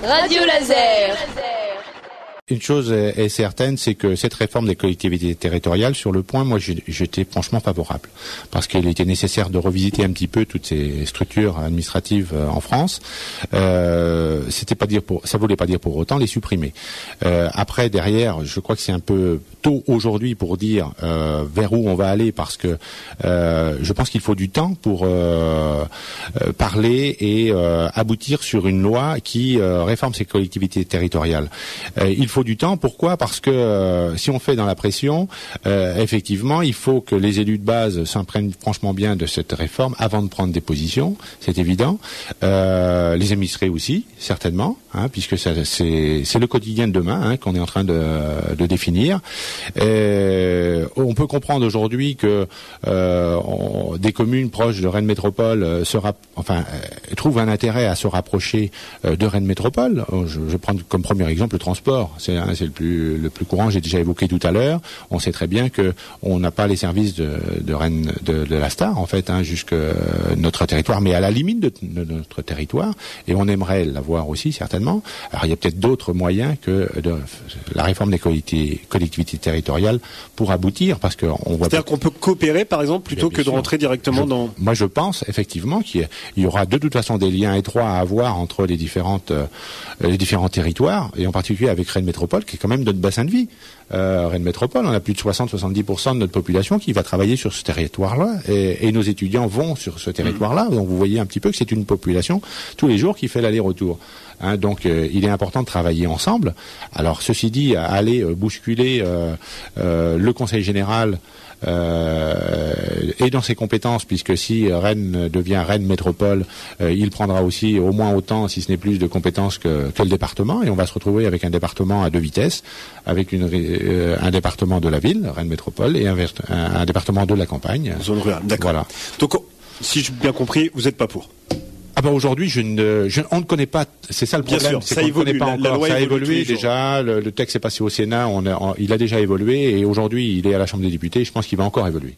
Radio Laser. Une chose est certaine, c'est que cette réforme des collectivités territoriales, sur le point, moi, j'étais franchement favorable. Parce qu'il était nécessaire de revisiter un petit peu toutes ces structures administratives en France. Ça voulait pas dire pour autant les supprimer. Après, derrière, je crois que c'est un peu tôt aujourd'hui pour dire vers où on va aller, parce que je pense qu'il faut du temps pour parler et aboutir sur une loi qui réforme ces collectivités territoriales. Il faut du temps. Pourquoi ? Parce que si on fait dans la pression, effectivement, il faut que les élus de base s'imprègnent franchement bien de cette réforme avant de prendre des positions, c'est évident. Les administrés aussi, certainement, puisque c'est le quotidien de demain qu'on est en train de définir. On peut comprendre aujourd'hui que des communes proches de Rennes Métropole trouvent un intérêt à se rapprocher de Rennes Métropole. Je vais prendre comme premier exemple le transport. C'est le plus courant. J'ai déjà évoqué tout à l'heure. On sait très bien que on n'a pas les services de Rennes, de la Star en fait, jusque notre territoire, mais à la limite de notre territoire. Et on aimerait l'avoir aussi certainement. Alors il y a peut-être d'autres moyens que la réforme des collectivités territoriales pour aboutir, parce que on voit. C'est-à-dire qu'on peut coopérer, par exemple, plutôt que de rentrer directement dans. Moi, je pense effectivement qu'il y aura de toute façon des liens étroits à avoir entre les différents territoires, et en particulier avec Rennes Métropole, qui est quand même notre bassin de vie. Rennes Métropole, on a plus de 60-70% de notre population qui va travailler sur ce territoire-là, et nos étudiants vont sur ce territoire-là. Donc vous voyez un petit peu que c'est une population tous les jours qui fait l'aller-retour. Donc il est important de travailler ensemble. Alors ceci dit, aller bousculer le Conseil général et dans ses compétences, puisque si Rennes devient Rennes Métropole, il prendra aussi au moins autant, si ce n'est plus, de compétences que le département, et on va se retrouver avec un département à deux vitesses, avec un département de la ville, Rennes Métropole, et un département de la campagne. Zone rurale, d'accord. Voilà. Donc, si j'ai bien compris, vous n'êtes pas pour? Aujourd'hui, on ne connaît pas. C'est ça le problème. Bien sûr, c'est qu'on ne connaît pas encore. Ça a évolué déjà. Le texte est passé au Sénat. Il a déjà évolué, et aujourd'hui, il est à la Chambre des députés. Je pense qu'il va encore évoluer.